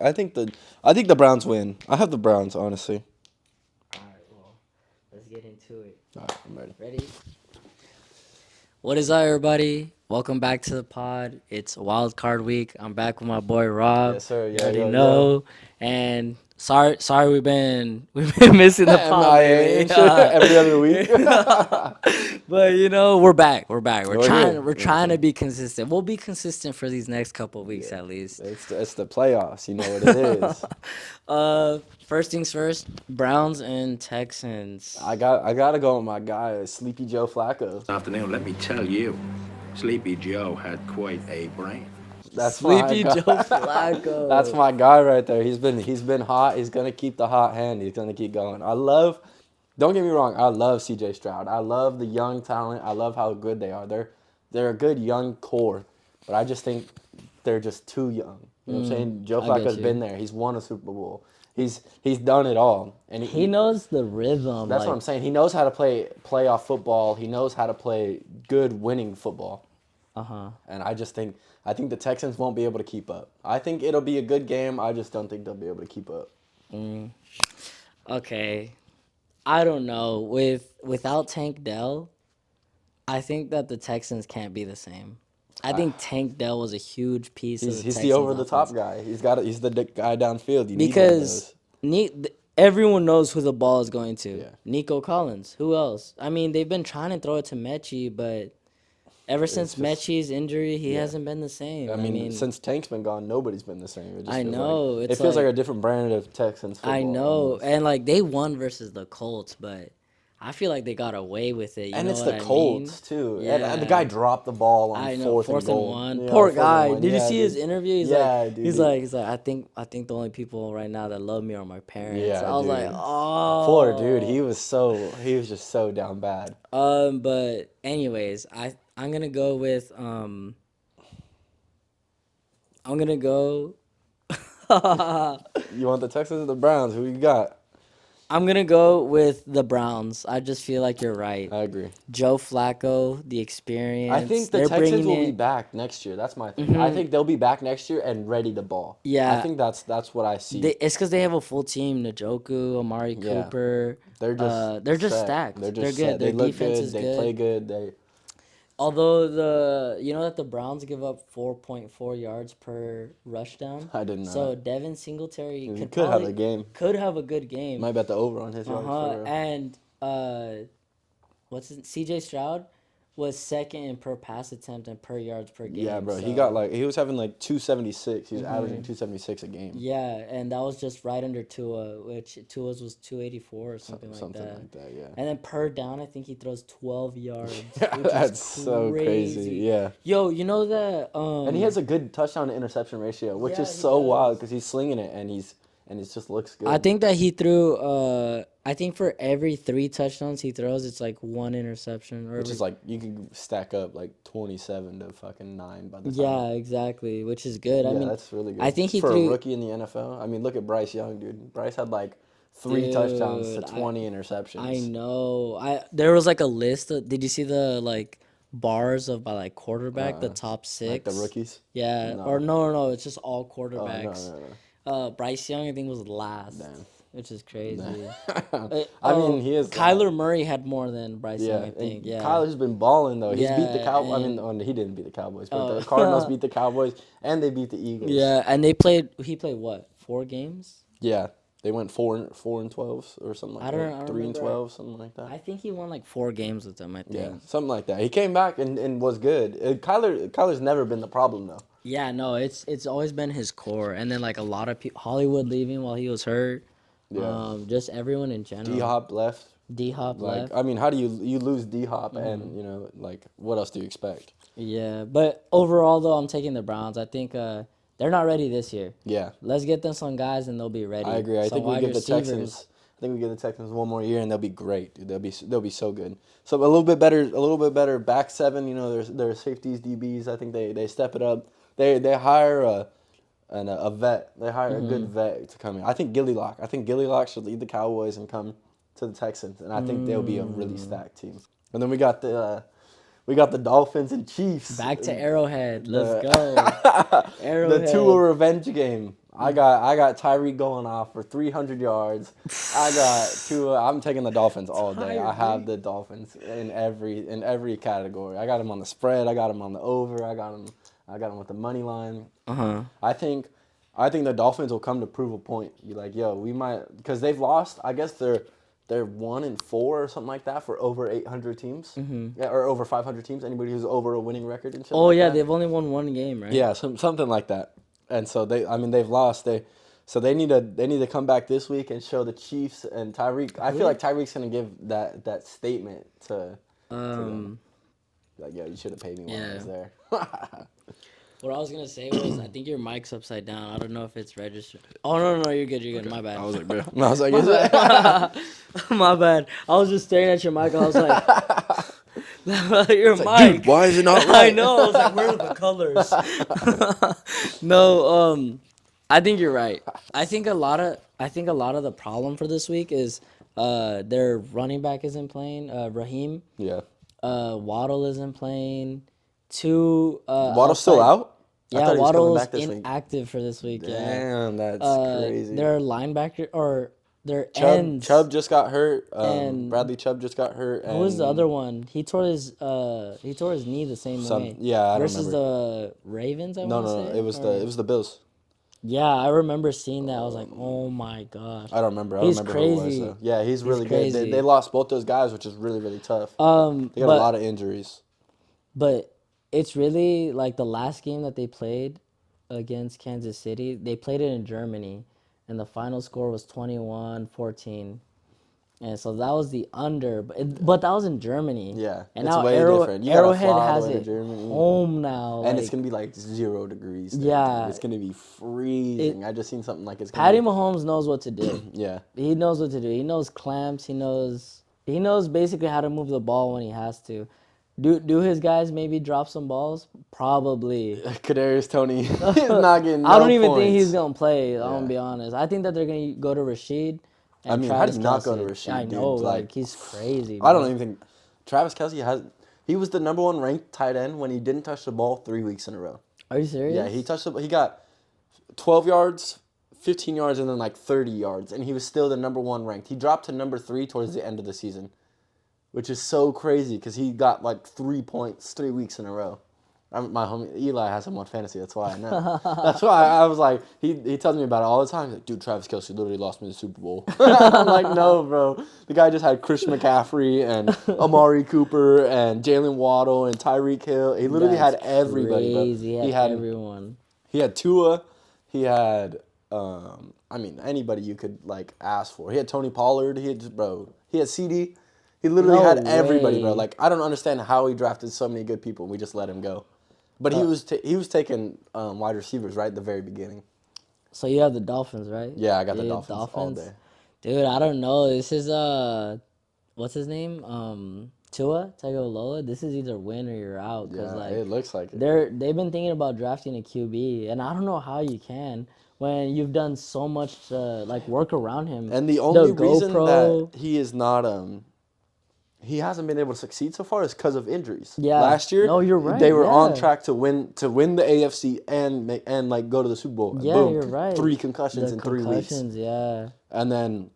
I think the Browns win. I have the Browns, honestly. All right, well, let's get into it. All right, I'm ready. Ready? What is up, everybody? Welcome back to the pod. It's Wild Card Week. I'm back with my boy Rob. Yes, sir. You Yo, already yo, know. And sorry, we've been missing the pod MIA lately. and shit every other week. But we're back. We're here. we're trying to be consistent. We'll be consistent for these next couple of weeks Yeah, at least. it's the playoffs. You know what it is. First things first, Browns and Texans. I gotta go with my guy, Sleepy Joe Flacco. This afternoon, let me tell you, Sleepy Joe had quite a brain. That's my Sleepy guy. Joe Flacco. That's my guy right there. He's been hot. He's gonna keep the hot hand. He's gonna keep going. Don't get me wrong. I love C.J. Stroud. I love the young talent. I love how good they are. They're a good young core, but I just think they're just too young. You know what I'm saying? Joe I get Flacco's you. been there. He's won a Super Bowl. He's done it all, and He knows the rhythm. That's what I'm saying. He knows how to play playoff football. He knows how to play good winning football. And I think the Texans won't be able to keep up. I think it'll be a good game. I just don't think they'll be able to keep up. Okay, I don't know. Without Tank Dell, I think that the Texans can't be the same. I think Tank Dell was a huge piece of the He's Texans the over the top offense. guy. He's the guy downfield. You need one of Because those. everyone knows who the ball is going to. Yeah. Nico Collins. Who else? I mean, they've been trying to throw it to Mechie, but ever since just- Mechie's injury, he hasn't been the same. I mean, since Tank's been gone, nobody's been the same. It just I feels know, Like, it's it feels like like- a different brand of Texans football. I know, almost. and like they won versus the Colts, but I feel like they got away with it. You And know it's what the I Colts mean? too. Yeah. And the guy dropped the ball on I know, fourth fourth and and goal. one. Yeah, Poor fourth and guy. one. Did you Yeah, see his interview? He's Yeah, like, dude, he's he- like, I think the only people right now that love me are my parents. Yeah, I was like, dude. oh, Poor dude. He was just so down bad. But anyways, I'm gonna go with I'm gonna go. You want the Texans or the Browns? Who you got? I'm gonna go with the Browns. I just feel like you're right. I agree. Joe Flacco, the experience. I think the they're Texans bringing will it. be back next year. That's my thing. I think they'll be back next year and ready to ball. Yeah. I think that's what I see. It's because they have a full team: Njoku, Amari Yeah. Cooper. They're just just set. stacked. They're They're just good. set. Their They look defense good. is They good. play good. Although that the Browns give up 4.4 yards per rushdown. I didn't know So that. Devin Singletary He could have a game. Could have a good game. Might bet the over on his yards. For real. And CJ Stroud was second in per pass attempt and per yards per game. Yeah, bro. So, He was having like 276. He was averaging 276 a game. yeah, and that was just right under Tua, which Tua's was 284 or something like Something that. like that, yeah. And then per down, I think he throws 12 yards. Yeah, which is that's so crazy. Yeah. Yo, you know that And he has a good touchdown to interception ratio, which Yeah, is he so wild does. because he's slinging it and it just looks good. I think that he threw. I think for every 3 touchdowns he throws, it's like 1 interception. Or Which is like you can stack up like 27 to fucking 9 by the time. yeah, exactly, which is good. I Yeah, mean, that's really good. I think he for threw a rookie in the NFL. I mean, look at Bryce Young, dude. Bryce had like 3 Dude, touchdowns to 20 interceptions. I know. There was like a list. Did you see the like bars of by like quarterback, the top 6? Like the rookies. Yeah, No. or no, it's just all Oh quarterbacks. no. Bryce Young, I think, was last, Damn. which is crazy. I mean, he is. Kyler Murray had more than Bryce Yeah, Young, I think. Yeah. Kyler's been balling though. He's beat the Yeah, Cowboys. I and- mean, he didn't beat the Cowboys, but Oh. the Cardinals beat the Cowboys and they beat the Eagles. Yeah, and he played what? 4 games? Yeah, they went 4 and 12 or something like I don't that. 3 and remember. 12, something like that. I think he won like 4 games with them, I think. Yeah, something like that. He came back and was good. Kyler's never been the problem though. Yeah, no, it's always been his core, and then like a lot of people, Hollywood leaving while he was hurt. Yeah. Just everyone in general. D Hop left. D-Hop Like left. I mean, how do you lose D Hop and like what else do you expect? Yeah, but overall though, I'm taking the Browns. I think they're not ready this year. Yeah, Let's get them some guys and they'll be ready. I agree. I Some think we wide give the receivers. Texans. I think we give the Texans one more year and they'll be great. Dude. They'll be so good. So a little bit better back seven. You know, their safeties, DBs. I think they step it up. They hire a vet. They hire a good vet to come in. I think Gilly Lock should lead the Cowboys and come to the Texans, and I think they'll be a really stacked team. And then we got the Dolphins and Chiefs. Back to Arrowhead. Let's The- go. Arrowhead. The Tua revenge game. I got Tyreek going off for 300 yards. I got Tua. I'm taking the Dolphins all day. I have the Dolphins in every category. I got him on the spread. I got him on the over. I got him with the money line. I think the Dolphins will come to prove a point. Be like, yo, we might, because they've lost. I guess they're 1-4 or something like that for over 800 teams, yeah, or over 500 teams. Anybody who's over a winning record and shit. Oh like yeah, that. they've only won one game, right? Yeah, something like that. And so they've lost. They need to come back this week and show the Chiefs and Tyreek. I feel like Tyreek's gonna give that statement to them. Like, yo, you should have paid me when I was there. What I was gonna say was, I think your mic's upside down. I don't know if it's registered. Oh no, you're good. You're good. My bad. I was like, bro. I was like, is it? My bad. I was just staring at your mic. And I was like, your mic. Dude, why is it not right? I know. I was like, where are the colors? No. I think you're right. I think a lot of the problem for this week is their running back isn't playing. Raheem. Yeah. Waddle isn't playing. Waddle's still out? I Yeah, thought he was coming Waddle's back this week. inactive for this week. Damn, that's crazy. Their linebacker or their ends. Chubb just got hurt. And Bradley Chubb just got hurt. Who was the other one? He tore his knee the same way. Yeah, I versus remember. the Ravens. No, it was the Bills. Yeah, I remember seeing that. I was like, oh my gosh. I don't remember. He's Who it was, crazy. though. Yeah, he's really crazy. good. They lost both those guys, which is really, really tough. They got a lot of injuries. But it's really like the last game that they played against Kansas City. They played it in Germany, and the final score was 21-14. And so that was the under, but that was in Germany. Yeah, and it's now way different. You gotta Arrowhead fly all the has way to it Germany. home now. And it's going to be like 0 degrees. There, Yeah. dude. It's going to be freezing. I just seen something like it's Patty gonna Mahomes knows what to do. Yeah. He knows what to do. He knows clamps. He knows basically how to move the ball when he has to. Do his guys maybe drop some balls? Probably. Kadarius Toney is not getting I don't even points. think he's gonna play. I'm gonna be honest. I think that they're gonna go to Rashid. And I mean, how Travis did he not go to Kelce. Rashid, I dude? know, Like, he's crazy. I bro. don't even think Travis Kelce he was the number 1 ranked tight end when he didn't touch the ball 3 weeks in a row. Are you serious? Yeah, he got 12 yards, 15 yards, and then like 30 yards, and he was still the number 1 ranked. He dropped to number 3 towards the end of the season, which is so crazy because he got like 3 points 3 weeks in a row. My homie Eli has him on fantasy. That's why I know. That's why I was like, he tells me about it all the time. He's like, dude, Travis Kelce literally lost me the Super Bowl. I'm like, no, bro. The guy just had Chris McCaffrey and Amari Cooper and Jalen Waddle and Tyreek Hill. He literally had everybody, crazy. bro. He had everyone. He had Tua. He had, anybody you could like ask for. He had Tony Pollard. He had CD. He literally had everybody, bro. Like, I don't understand how he drafted so many good people and we just let him go. But he was taking wide receivers right at the very beginning. So you have the Dolphins, right? Yeah, I got the Dolphins all day. Dude, I don't know. This is what's his name? Tua Tagovailoa. This is either win or you're out. Cause It looks like it. They've been thinking about drafting a QB, and I don't know how you can when you've done so much to work around him. And the only reason that he is not he hasn't been able to succeed so far is because of injuries. Yeah. Last year, no, you're right. They were on track to win the AFC and go to the Super Bowl. Yeah, Boom, you're right. 3 concussions in 3 weeks. Yeah. And then,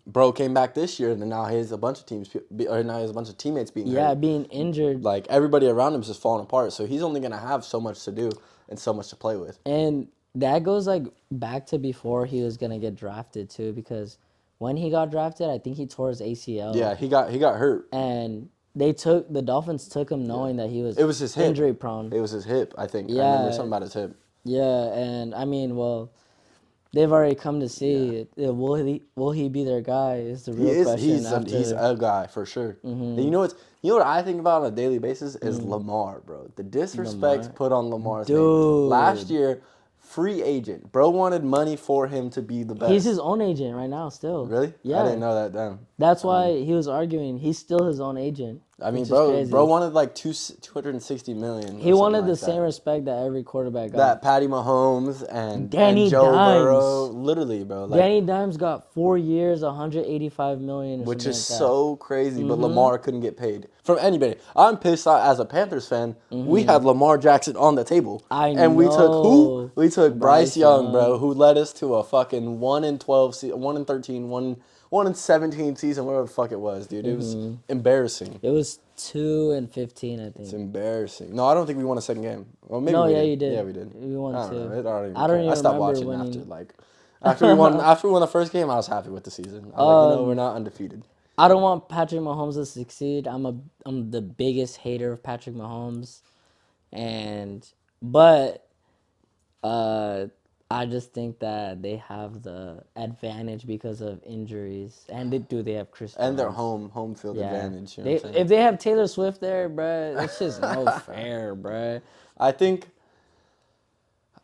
bro came back this year, and now he has a bunch of teammates being hurt. Being injured. Like, everybody around him is just falling apart. So he's only gonna have so much to do and so much to play with. And that goes back to before he was gonna get drafted too, because when he got drafted, I think he tore his ACL. Yeah, he got hurt. And the Dolphins took him knowing that he was It was his hip. injury prone. It was his hip, I think. Yeah. I remember something about his hip. Yeah, and I mean, well, they've already come to see will he be their guy is the real question. He's a guy for sure. And you know what I think about on a daily basis is Lamar, bro. The disrespect put on Lamar's name. Last year, free agent. Bro wanted money for him to be the best. He's his own agent right now still. Really? Yeah. I didn't know that. Damn. That's why he was arguing. He's still his own agent. I mean, which is bro crazy. wanted like $260 million. He wanted the same respect that every quarterback got. That Patty Mahomes and Danny Joe Dimes. Burrow, literally, bro. Danny Dimes got 4 years, $185 million, which is so crazy. But Lamar couldn't get paid from anybody. I'm pissed as a Panthers fan. We had Lamar Jackson on the table. And we took who? know. We took Bryce Bryce Young, bro, Young. who led us to a fucking 1-12, 1-13, 1-17 season, whatever the fuck it was, dude. It was embarrassing. It was 2-15, I It's think. embarrassing. No, I don't think we won a second game. Well, maybe No, we yeah, did. you did. Yeah, we did. We won I don't two. know. I don't even I don't care. even I stopped remember watching winning. after we won the first game. I was happy with the season. I was like, we're not undefeated. I don't want Patrick Mahomes to succeed. I'm the biggest hater of Patrick Mahomes, but I just think that they have the advantage because of injuries, and they have Chris Jones. And their home field advantage. You know what I'm saying? If they have Taylor Swift there, bruh, it's just no fair, bruh.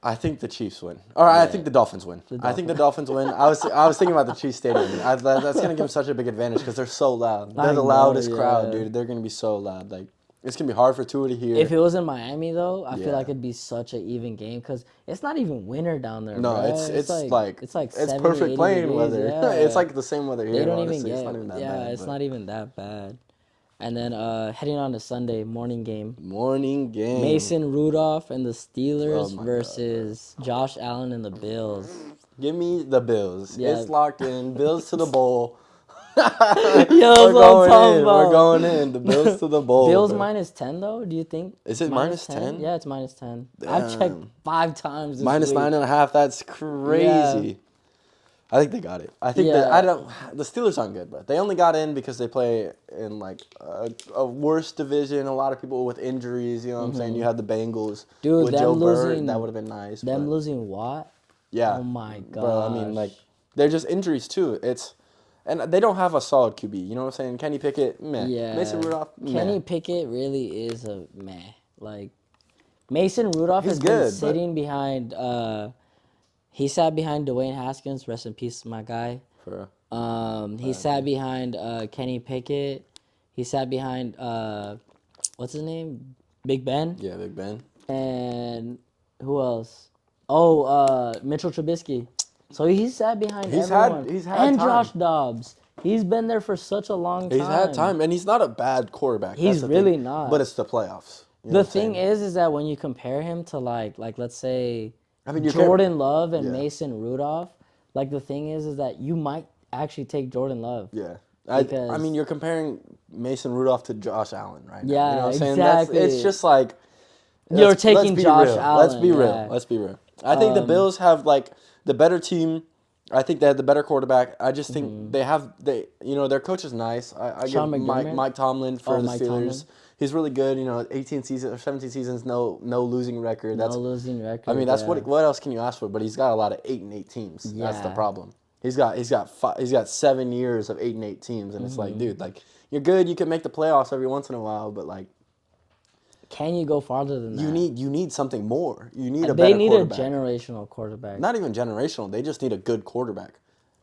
I think the Chiefs win. Or I think the Dolphins win. I think the Dolphins win. I was thinking about the Chiefs Stadium. That's gonna give them such a big advantage because they're so loud. They're the loudest crowd, dude. They're gonna be so loud. Like it's gonna be hard for Tua to hear. If it was in Miami, though, I feel like Yeah. it'd be such an even game because it's not even winter down there. No, bruh. it's 70, perfect 80 playing degrees, weather. yeah. It's like the same weather here. They don't honestly. even get. It's not even that bad. It's but- not even that bad. And then heading on to Sunday morning game. Morning game. Mason Rudolph and the Steelers Oh my versus Josh Allen and the Bills. Give me the Bills. Yeah. It's locked in. Bills to the bowl. Yo, that's what I'm talking about. We're going in. The Bills to the bowl. Bills bro. minus 10 though. Do you think? Is it minus 10? Yeah, it's minus 10. I've checked Damn. 5 times. This Minus week. 9.5. That's crazy. I think they got it. I think that the Steelers aren't good, but they only got in because they play in like a worse division. A lot of people with injuries. You know what I'm saying? You had the Bengals Dude, with them Joe Burrow. losing- That would have been nice. Them but losing Watt. yeah. Oh my god. Bro, I mean, like they're just injuries too. And they don't have a solid QB. You know what I'm saying? Kenny Pickett, meh. Yeah. Mason Rudolph, meh. Kenny Pickett really is a meh. Like Mason Rudolph He's has good, been but- sitting behind. He sat behind Dwayne Haskins. Rest in peace, my guy. For He sat behind Kenny Pickett. He sat behind what's his name? Big Ben. yeah, Big Ben. And who else? Oh, Mitchell Trubisky. So he sat behind He's everyone. had and time. Josh Dobbs. He's been there for such a long time. He's had time, and he's not a bad quarterback. He's That's the really thing. not. But it's the playoffs. You know The what I'm thing saying? is that when you compare him to like let's say I mean, you Jordan Love and yeah. Mason Rudolph, like the thing is that you might actually take Jordan Love. Yeah. I Because- mean, you're comparing Mason Rudolph to Josh Allen right now. Yeah, you know what I'm saying? exactly. It's just like You're let's taking be Josh real. Allen. Let's be real. yeah. Let's be real. I think the Bills have like the better team. I think they have the better quarterback. I just think their coach is nice. I give Sean McDermott? Mike Tomlin for the Mike Steelers. Tomlin. He's really good. 18 seasons or 17 seasons, no losing record. No That's losing record. I mean, that's yeah. what else can you ask for? But he's got a lot of 8-8 teams. That's the Yeah. problem. He's got 7 years of 8-8 teams, and it's like, dude, like you're good. You can make the playoffs every once in a while, but like Can you go farther than that? you need something more. You need a They better need quarterback. a generational quarterback. Not even generational. They just need a good quarterback.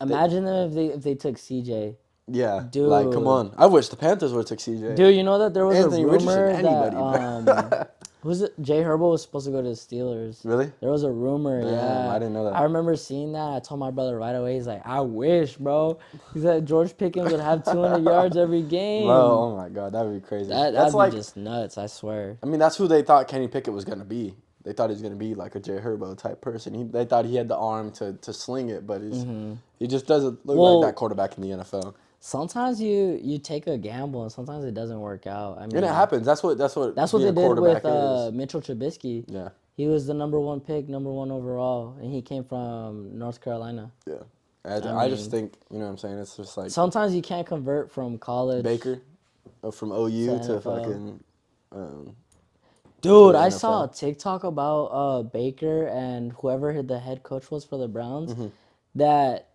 Imagine them if they took CJ. Yeah, Dude. like come on. I wish the Panthers would have took CJ. Dude, you know that there was Anthony a rumor Richardson, anybody, that who's it? Jay Herbo was supposed to go to the Steelers. Really? There was a rumor. Damn, yeah, I didn't know that. I remember seeing that. I told my brother right away. He's like, "I wish, bro." He said George Pickens would have 200 yards every game. Bro, oh my God, that would be crazy. That'd That's be like, just nuts. I swear. I mean, that's who they thought Kenny Pickett was gonna be. They thought he was gonna be like a Jay Herbo type person. They thought he had the arm to sling it, but he just doesn't look Well- like that quarterback in the NFL. Sometimes you take a gamble and sometimes it doesn't work out. I mean, And it happens. That's what That's what being they a did with quarterback is. Mitchell Trubisky. Yeah, He was the number 1 pick, number 1 overall, and he came from North Carolina. yeah. I just think you know what I'm saying. It's just like Sometimes you can't convert from college. Baker from OU To to NFL. fucking. Dude, to the I saw a NFL. TikTok about Baker and whoever the head coach was for the Browns. Mm-hmm. That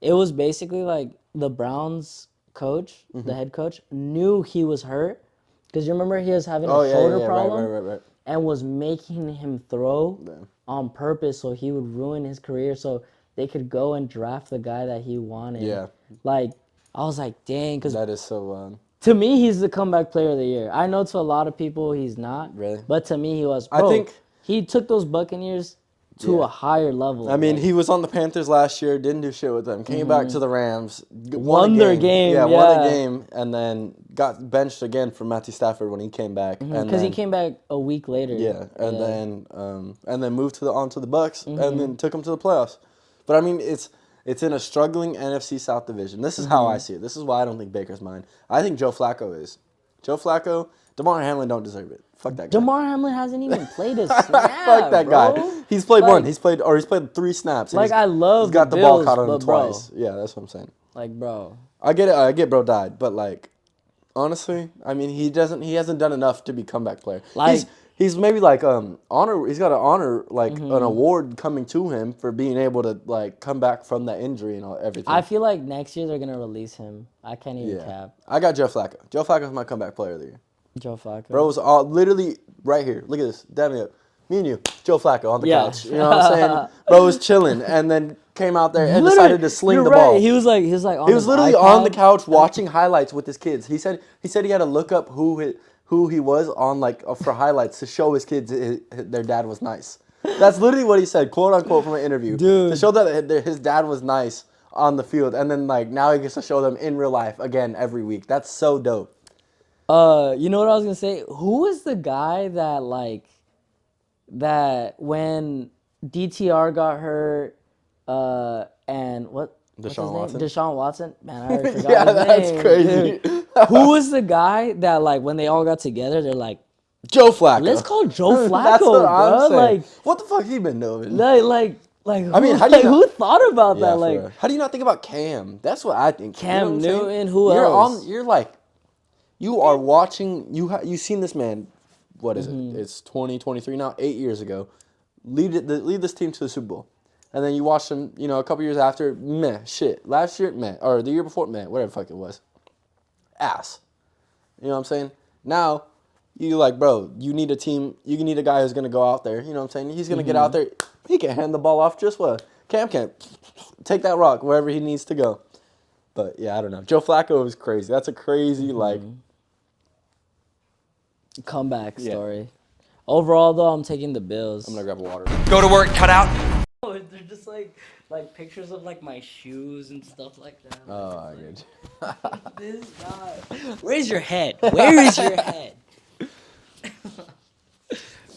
it was basically like the Browns coach, Mm-hmm. the head coach, knew he was hurt because you remember he was having Oh a yeah, shoulder yeah, problem right. and was making him throw Yeah. on purpose so he would ruin his career so they could go and draft the guy that he wanted. Yeah. Like I was like, dang, because That is so. to me, he's the comeback player of the year. I know to a lot of people he's not. Really? But to me, he was. I Bro, think- he took those Buccaneers to Yeah. a higher level. I mean, like, he was on the Panthers last year, didn't do shit with them. Came back to the Rams, Won their game, Yeah, won a yeah. game, and then got benched again for Matthew Stafford when he came back. And because he then, came back a week later. yeah, and then moved onto the Bucks, and Mm-hmm. then took them to the playoffs. But I mean, it's in a struggling NFC South division. This is Mm-hmm. how I see it. This is why I don't think Baker's mine. I think Joe Flacco is. Joe Flacco, DeMar Hamlin don't deserve it. Fuck that guy. DeMar Hamlin hasn't even played a snap. Fuck that bro. guy. He's played Like- one. He's played 3 snaps. and Like, he's- I love He's got the the ball Bills, caught on him but bro. twice. Yeah, that's what I'm saying. Like, bro. I get it. I get bro died, but like, honestly, I mean, he hasn't done enough to be comeback player. Like- he's maybe like honor. He's got an honor like an award coming to him for being able to like come back from that injury and everything. I feel like next year they're going to release him. I can't even yeah, cap. I got Joe Flacco. Joe Flacco's my comeback player of the year. Joe Flacco. Bro was all literally right here. Look at this. Dab me up. Me and you, Joe Flacco on the Yeah. couch. You know what I'm saying? Bro was chilling and then came out there and Literally, decided to sling you're the right. ball. He was like on He was his literally on the iPad. couch watching highlights with his kids. He said he had to look up who he was on like for highlights to show his kids their dad was nice. That's literally what he said, quote unquote, from an interview. Dude. To show that his dad was nice on the field, and then like now he gets to show them in real life again every week. That's so dope. You know what I was gonna say? Who is the guy that when DTR got hurt, and what's his Deshaun name? Watson? Deshaun Watson. Man, I already forgot Yeah, his that's name, crazy. dude. Who was the guy that like when they all got together, they're like, Joe Flacco. let's call Joe Flacco, That's what bro. I'm saying. Like, What the fuck he been doing? like. I mean, how do you not- who thought about Yeah, that? for Like, real. How do you not think about Cam? That's what I think. Cam what I'm saying? Newton, who you're else? You're like, you are watching. You've seen this man. What is Mm-hmm. it? It's 2023 now. 8 years ago, lead this team to the Super Bowl, and then you watch them. You know, a couple years after, meh, shit. Last year, meh, or the year before, meh, whatever the fuck it was, ass. You know what I'm saying? Now, you like, bro, you need a team. You need a guy who's gonna go out there. You know what I'm saying? He's gonna get out there. He can hand the ball off just what Cam can. Take that rock wherever he needs to go. But yeah, I don't know. Joe Flacco is crazy. That's a crazy like. comeback Yeah. story. Overall, though, I'm taking the Bills. I'm gonna grab a water. Go to work, cut out. They're just like pictures of like my shoes and stuff like that. Oh, I get you. This guy. Where's your head? Where is your head?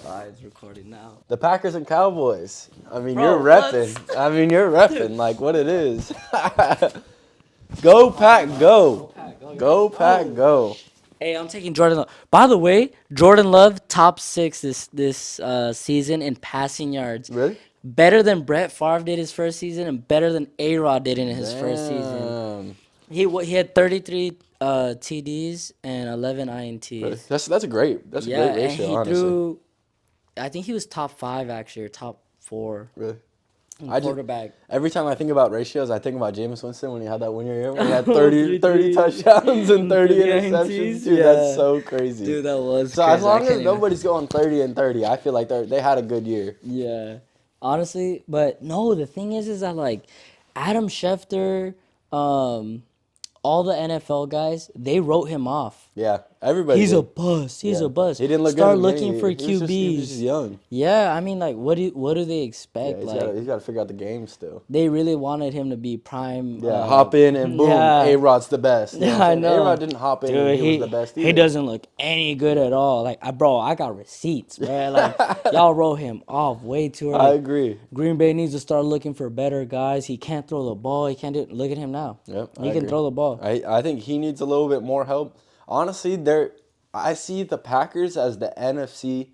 Alright, it's recording now. The Packers and Cowboys. I mean, Bro, you're repping. I mean, you're repping like what it is. Go Pack, go. Go Pack, go. Hey, I'm taking Jordan Love. By the way, Jordan Love top 6 this season in passing yards. Really? Better than Brett Favre did his first season, and better than A-Rod did in his first season. Damn. He had 33 TDs and 11 INTs. Really? That's a great Yeah, ratio, and he honestly. threw. I think he was top 5 actually, or top 4 Really? I just, quarterback. every time I think about ratios, I think about Jameis Winston when he had that 1 year when he had 30 touchdowns and 30 interceptions. Dude, that's so crazy. Dude, that was. So crazy. as long I as can't even- nobody's going 30 and 30, I feel like they had a good year. Yeah, honestly, but no. The thing is that like Adam Schefter, all the NFL guys, they wrote him off. Yeah, everybody. He's did. a bust. He's Yeah. a bust. He didn't look Start good. looking for He was QBs. just young. Yeah, I mean, like, what do they Yeah, expect? he's like, got to figure out the game still. they really wanted him to be prime. Yeah, hop in and boom, yeah. A-Rod's the best. You Yeah, what I'm I saying? know. A-Rod didn't hop in Dude, and he was the best either. he doesn't look any good at all. Like, bro, I got receipts, man. Like, y'all wrote him off way too early. I agree. Green Bay needs to start looking for better guys. He can't throw the ball. He can't do. Look at him now. Yep, He I can agree. throw the ball. I think he needs a little bit more help. Honestly, I see the Packers as the NFC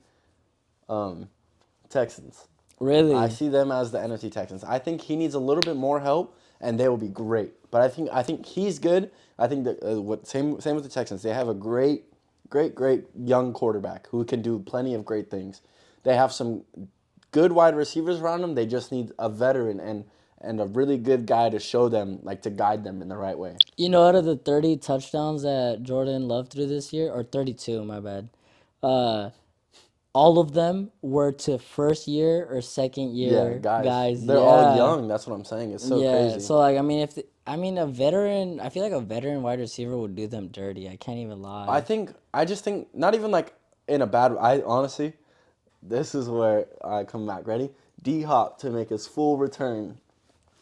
Texans. Really? I see them as the NFC Texans. I think he needs a little bit more help, and they will be great. But I think he's good. I think that same with the Texans. They have a great young quarterback who can do plenty of great things. They have some good wide receivers around them. They just need a veteran and a really good guy to show them, like to guide them in the right way. You know, out of the 30 touchdowns that Jordan Love threw this year, or 32, my bad, all of them were to first year or second year guys. They're all young. That's what I'm saying. It's so crazy. So like, I mean, a veteran. I feel like a veteran wide receiver would do them dirty. I can't even lie. I just think not even like in a bad. I honestly, this is where I come back. Ready? D-Hop to make his full return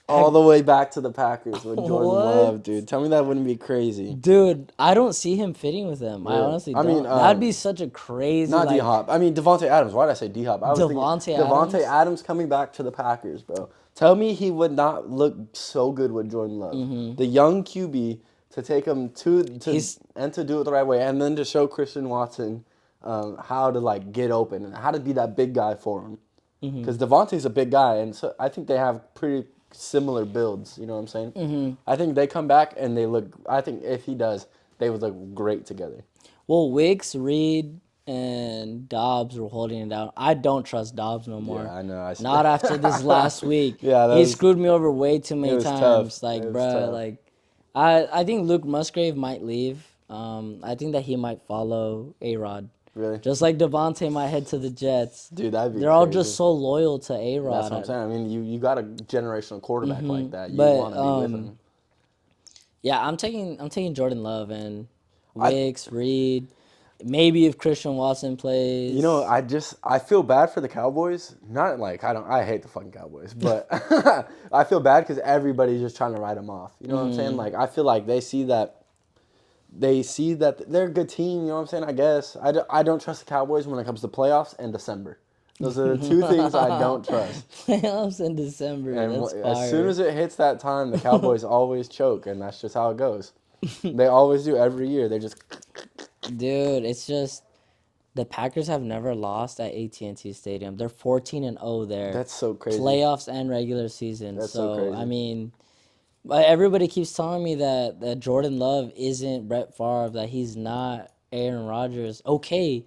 all the way back to the Packers with Jordan Love, What? dude. Tell me that wouldn't be crazy. Dude, I don't see him fitting with them. I Yeah. honestly I mean, don't. That'd be such a crazy, Not like, D-Hop. I mean, Devontae Adams. Why did I say D-Hop? I was thinking Devontae Devontae Adams? Adams coming back to the Packers, bro. Tell me he would not look so good with Jordan Love. The young QB to take him to do it the right way, and then to show Christian Watson how to like get open and how to be that big guy for him. Because Devontae's a big guy, and so I think they have pretty similar builds. You know what I'm saying? I think they come back and they look. I think if he does, they would look great together. well, Wicks, Reed, and Dobbs were holding it down. I don't trust Dobbs no more. Yeah, I know. Not after this last week. Yeah, that he was- screwed me over way too many was times. tough. Like, It was bruh, tough. like, I think Luke Musgrave might leave. I think that he might follow A-Rod. Really? Just like Devontae might head to the Jets. Dude, that'd be They're all crazy. just so loyal to A-Rod. That's what I'm saying. I mean, you got a generational quarterback like that. You But, want to be with him. Yeah, I'm taking Jordan Love and Wicks, Reed. Maybe if Christian Watson plays. You know, I feel bad for the Cowboys. Not like I hate the fucking Cowboys, but I feel bad because everybody's just trying to write them off. You know what I'm saying? Like I feel like they see that they're a good team. You know what I'm saying? I guess I don't trust the Cowboys when it comes to playoffs and December. Those are the two things I don't trust. Playoffs in December. And That's as fire. soon as it hits that time, the Cowboys always choke, and that's just how it goes. They always do every year. They just Dude, it's just the Packers have never lost at AT&T Stadium. They're 14-0 there. that's so crazy. Playoffs and regular season. That's so crazy. I mean, but everybody keeps telling me that Jordan Love isn't Brett Favre, that he's not Aaron Rodgers. Okay,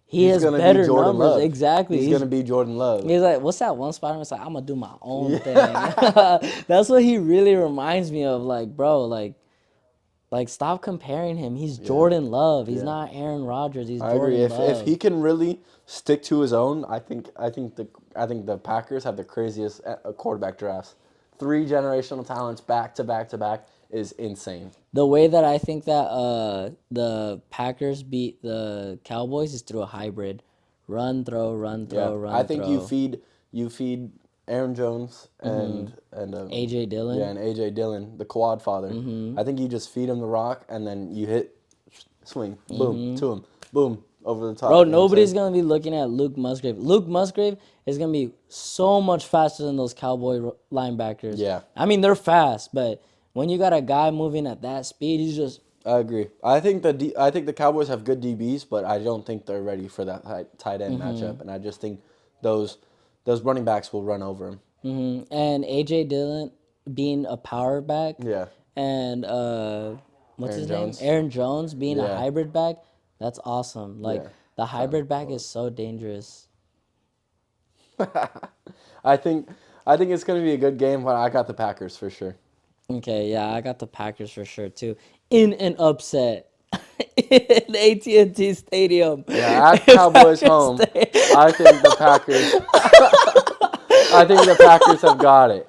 He's has gonna be better Jordan numbers. Love. Exactly. He's gonna be Jordan Love. He's like, what's that one Spider-Man? It's like, I'm gonna do my own thing. That's what he really reminds me of. Like, bro, like stop comparing him. He's Jordan Love. He's not Aaron Rodgers. He's I Jordan agree. Love. If he can really stick to his own, I think the Packers have the craziest quarterback drafts. 3 generational talents back to back to back is insane. The way that I think that the Packers beat the Cowboys is through a hybrid. Run, throw, run, throw, run, I think throw. you feed Aaron Jones and A.J. Dillon. Yeah, and AJ Dillon, the quad father. I think you just feed him the rock and then you hit swing, boom to him, boom over the top. Bro, You know what I'm nobody's saying? going to be looking at Luke Musgrave. Luke Musgrave is going to be so much faster than those Cowboy linebackers. Yeah. I mean, they're fast, but when you got a guy moving at that speed, he's just... I agree. I think the Cowboys have good DBs, but I don't think they're ready for that tight end matchup. And I just think those running backs will run over him. And A.J. Dillon being a power back. Yeah. And what's Aaron his Jones. name? Aaron Jones being a Yeah. hybrid back. That's awesome. Like, Yeah. the hybrid back is so dangerous. I think it's gonna be a good game, but I got the Packers for sure. Okay, yeah, I got the Packers for sure, too. In an upset. In AT&T Stadium. Yeah, at Cowboys home, I think the Packers. I think the Packers have got it.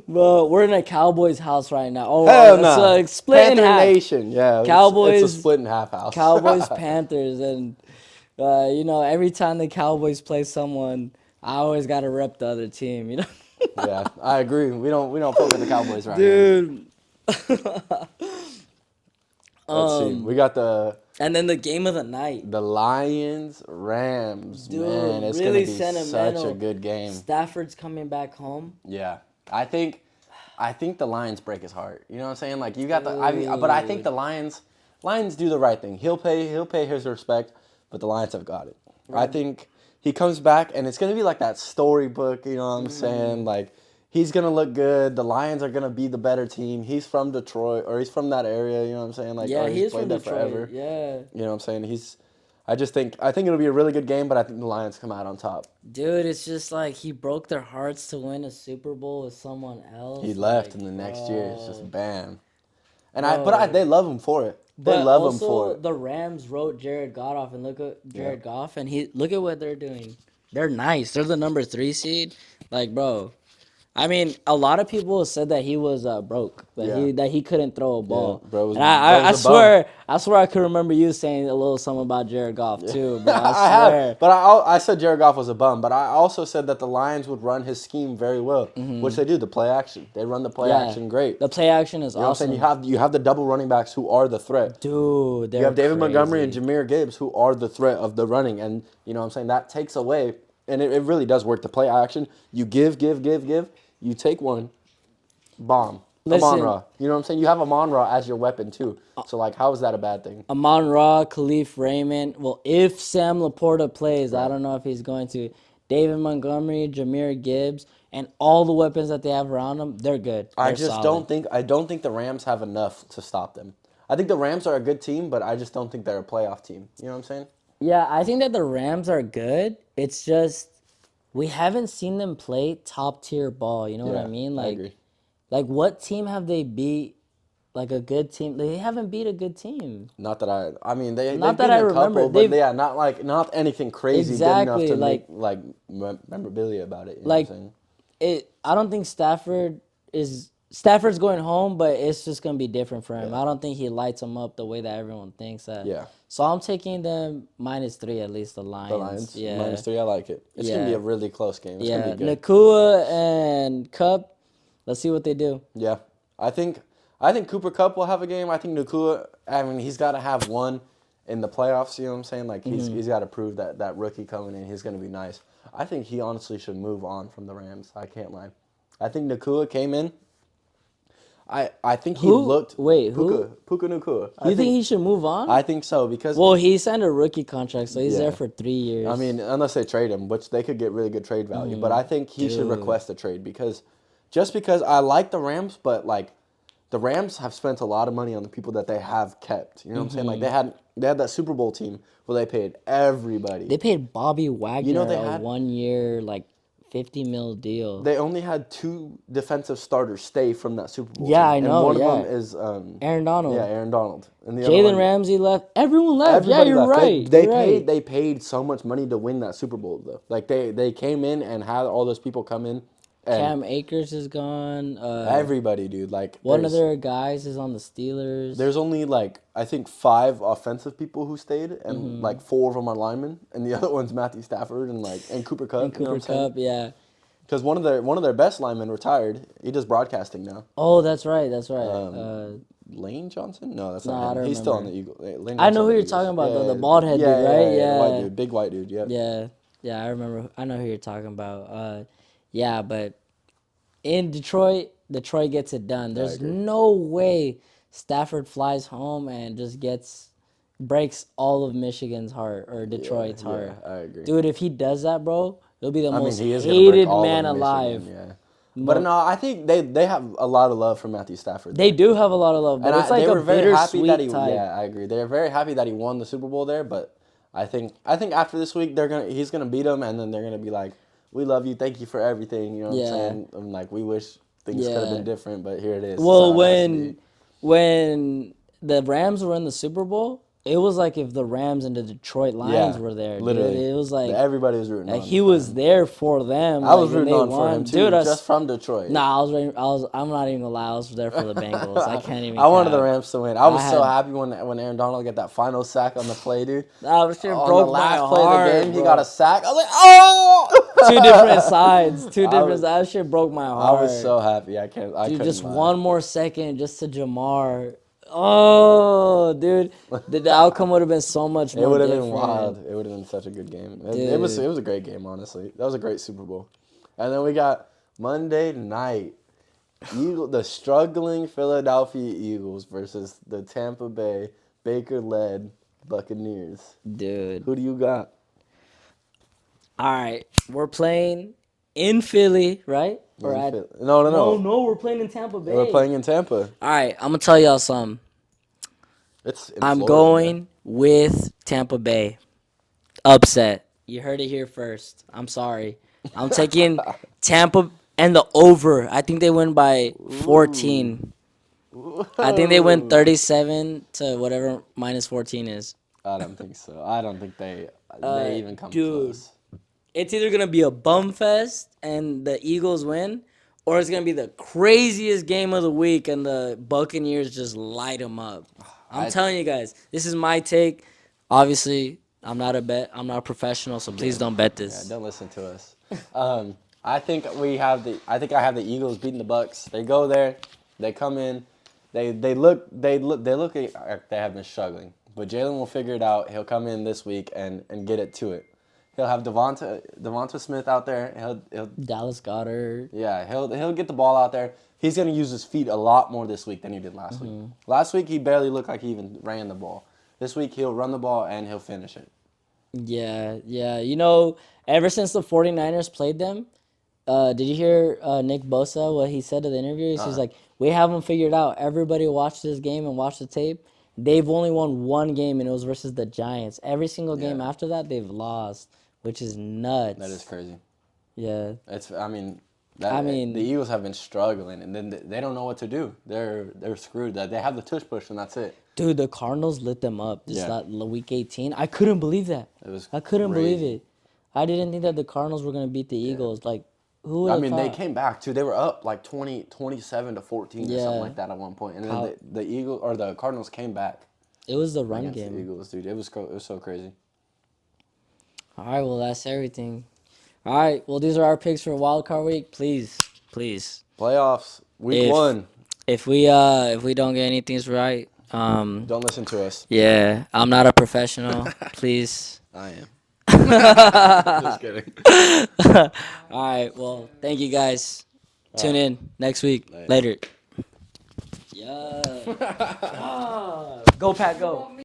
Well, we're in a Cowboys house right now. Oh, Hell it's no. split in Panther half. Nation, yeah. Cowboys- It's a split in half house. Cowboys, Panthers, and every time the Cowboys play someone, I always gotta rep the other team. Yeah, I agree. We don't fuck with the Cowboys right Dude. now. Let's see. We got And then the game of the night. the Lions Rams. Dude, Man, it's really gonna be sentimental. such a good game. Stafford's coming back home. Yeah, I think the Lions break his heart. You know what I'm saying? Like you got but I think the Lions do the right thing. He'll pay his respect, but the Lions have got it. Right. I think he comes back and it's gonna be like that storybook. You know what I'm saying? Like he's gonna look good. The Lions are gonna be the better team. He's from Detroit or he's from that area. You know what I'm saying? Like Yeah, or he he's is from played there Detroit. forever. Yeah. You know what I'm saying? I think it'll be a really good game, but I think the Lions come out on top. Dude, it's just like he broke their hearts to win a Super Bowl with someone else. He left, like, and the next year it's just bam. And Bro. they love him for it. They But love him also, for it. the Rams wrote Jared Goff off, and look at Jared Goff, and look at what they're doing. They're nice. They're the number 3 seed. Like, bro, I mean, a lot of people said that he was broke, that he couldn't throw a ball. bro was- And bro I was a bum. swear I could remember you saying a little something about Jared Goff too, bro. I I swear. have, but I said Jared Goff was a bum, but I also said that the Lions would run his scheme very well, which they do. The play action, they run the play action great. The play action is You know what I'm awesome. saying? You have the double running backs who are the threat. Dude, they're You have David crazy. Montgomery and Jahmyr Gibbs who are the threat of the running, and you know what I'm saying, that takes away, and it really does work. The play action, you give, you take one, bomb. Listen. Amon-Ra. You know what I'm saying? You have Amon-Ra as your weapon too. So like, how is that a bad thing? Amon-Ra, Khalif Raymond. Well, if Sam Laporta plays, I Right. don't know if he's going to. David Montgomery, Jahmyr Gibbs, and all the weapons that they have around them, they're good. I They're just solid. don't think the Rams have enough to stop them. I think the Rams are a good team, but I just don't think they're a playoff team. You know what I'm saying? Yeah, I think that the Rams are good. It's just we haven't seen them play top tier ball. You know what I mean? I agree. Like what team have they beat? Like a good team? They haven't beat a good team. Not that I mean they've Not that beaten I a remember. couple, but yeah, not anything crazy good enough Exactly, to like- make like memorabilia about it. You know Like what I'm saying? I don't think Stafford's going home, but it's just gonna be different for him. Yeah. I don't think he lights them up the way that everyone thinks that. Yeah. So I'm taking them -3 at least. The Lions. The Lions Yeah. -3. I like it. It's gonna be Yeah. a really close game. It's Yeah. gonna be good. Nakua and Cup. Let's see what they do. Yeah, I think Cooper Kupp will have a game. I think Nakua. I mean, he's got to have one in the playoffs. You know what I'm saying? Like he's got to prove that rookie coming in, he's gonna be nice. I think he honestly should move on from the Rams. I can't lie. I think Nakua came in. I think he looked. Wait, who? Puka Nakua. You think he should move on? I think so because. Well, he signed a rookie contract, so he's Yeah. there for 3 years. I mean, unless they trade him, which they could get really good trade value. But I think he should request a trade because I like the Rams, but like the Rams have spent a lot of money on the people that they have kept. You know what I'm saying? Like they had that Super Bowl team where they paid everybody. they paid Bobby Wagner they a had- 1 year, like 50 mil deal. They only had 2 defensive starters stay from that Super Bowl. Yeah, team. I know, And one yeah. of them is Aaron Donald. Yeah, Aaron Donald. And the other Jalen one- Ramsey left. Everyone left. Everybody yeah, you're left. right. They you're paid. right. They paid so much money to win that Super Bowl though. Like they came in and had all those people come in. And Cam Akers is gone. everybody, dude. Like One of there's- their guys is on the Steelers. There's only like I think 5 offensive people who stayed, and like 4 of them are linemen, and the other one's Matthew Stafford and Cooper Kupp. and Cooper Kupp, yeah. Because one of their best linemen retired. He does broadcasting now. Oh, that's right. That's right. Lane Johnson? No, that's No, I not him. don't He's still on remember. the Eagles. Lane I know Johnson's who on you're the talking Eagles. about, though, the bald head dude, right? the Yeah. white dude, big white dude. Yeah. Yeah, I remember. I know who you're talking about. Yeah, but in Detroit gets it done. There's agree. no way Stafford flies home and just breaks all of Michigan's heart or Detroit's heart. I agree. Dude, if he does that, bro, he'll be the I mean, most he is gonna break hated all of man Michigan, alive. Yeah. But no, I think they have a lot of love for Matthew Stafford. They do have a lot of love, but it's like they a were very happy that bittersweet type. Yeah, I agree. They're very happy that he won the Super Bowl there, but I think after this week he's gonna beat them, and then they're gonna be like, "We love you, thank you for everything." You know what Yeah. I'm saying? I'm like, we wish things could have Yeah. been different, but here it is. Well, So it has to be. when the Rams were in the Super Bowl, it was like if the Rams and the Detroit Lions were there. literally, Dude. It was like everybody was rooting. like on he him. was there for them. I was like, when rooting they on for won. him too, Dude, just from Detroit. Nah, I'm not even gonna lie. I was there for the Bengals. I can't even. I wanted cap. the Rams to win. I was so had- happy when Aaron Donald got that final sack on the play, dude. That shit On broke the my last play heart. of the game, he bro. got a sack. I was like, oh! Two different sides. was- That shit broke my I heart. was so happy. I Dude, couldn't just lie. one more second, just to Jamar. Oh, dude, the outcome would have been so much more. It would have different. been wild. It would have been such a good game. It was a great game, honestly. That was a great Super Bowl. And then we got Monday night, the struggling Philadelphia Eagles versus the Tampa Bay Baker-led Buccaneers. Dude. Who do you got? All right, we're playing in Philly, right? Or at, No. we're playing in Tampa Bay. We're playing in Tampa. All right, I'm gonna tell y'all something. It's in I'm Florida, going with Tampa Bay. Upset. You heard it here first. I'm sorry. I'm taking Tampa and the over. I think they win by 14. I think they win 37 to whatever minus 14 is. I don't think so. I don't think they even come dude. close. It's either gonna be a bum fest and the Eagles win, or it's gonna be the craziest game of the week, and the Buccaneers just light them up. I'm telling you guys, this is my take. Obviously, I'm not a professional, so please don't bet Yeah, this. don't listen to us. I think I have the Eagles beating the Bucks. They go there, they come in, they look like they have been struggling. But Jalen will figure it out. He'll come in this week and get it to it. He'll have Devonta Smith out there. He'll Dallas Goddard. Yeah, he'll get the ball out there. He's gonna use his feet a lot more this week than he did last week. Last week he barely looked like he even ran the ball. This week he'll run the ball and he'll finish it. Yeah, yeah. You know, ever since the 49ers played them, did you hear Nick Bosa, what he said in the interview? He's like, we have them figured out. Everybody watched this game and watched the tape. They've only won one game, and it was versus the Giants. Every single game Yeah. after that, they've lost, which is nuts. That is crazy. Yeah. The Eagles have been struggling, and then they don't know what to do. They're screwed. They have the tush push, and that's it. Dude, the Cardinals lit them up just Yeah. that week 18. I couldn't believe that. I couldn't believe it. I didn't think that the Cardinals were going to beat the Eagles. Like, who would have They thought? came back too. They were up like 27 to 14 or Yeah. something like that at one point, and then the Cardinals came back It was the run against the game. Eagles, dude. It was so crazy. All right, well, that's everything. All right, well, these are our picks for Wild Card Week. Please. Playoffs week 1. If we don't get anything right, Don't listen to us. yeah, I'm not a professional. Please. I am. Just kidding. All right, well, thank you guys. Tune in next week. Later. Yeah. Go Pat, go.